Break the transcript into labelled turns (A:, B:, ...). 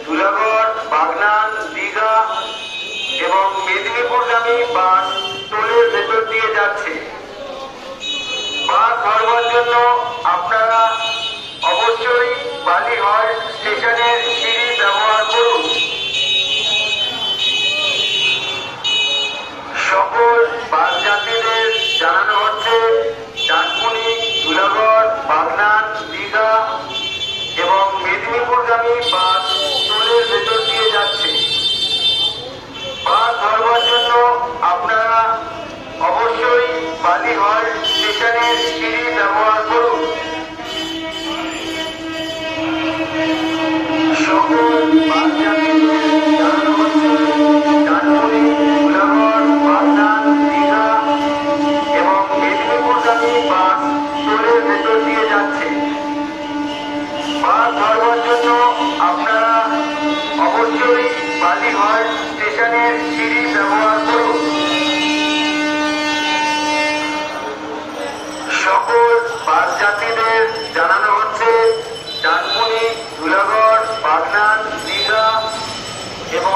A: ধুলাগড়, বাগনান, দীঘা এবং মেদিনীপুরগামী বাস টোলের ভেতর দিয়ে যাচ্ছে। বাস ধরবার জন্য আপনারা অবশ্যই বালিহল্ট স্টেশনের সিঁড়ি ব্যবহার করুন। সকল বাস যাত্রীদের জানানো হচ্ছে ডানকুনি, ধুলাগড়, বাগনান, দীঘা এবং মেদিনীপুরগামী বাস টোলের ভেতর দিয়ে যাচ্ছে। বাস ধরবার জন্য আপনারা অবশ্যই বালিহল্ট স্টেশনের সিঁড়ি ব্যবহার করুন। সকল বাস যাত্রীদের জানানো হচ্ছে ডানকুনি, ধুলাগড়, বাগনান, দীঘা এবং মেদিনীপুরগামী বাস টোলের ভেতর দিয়ে যাচ্ছে। বাস ধরবার জন্য আপনারা অবশ্যই বালিহল্ট স্টেশনের সিঁড়ি ব্যবহার করুন। সকল বাস যাত্রীদের জানানো হচ্ছে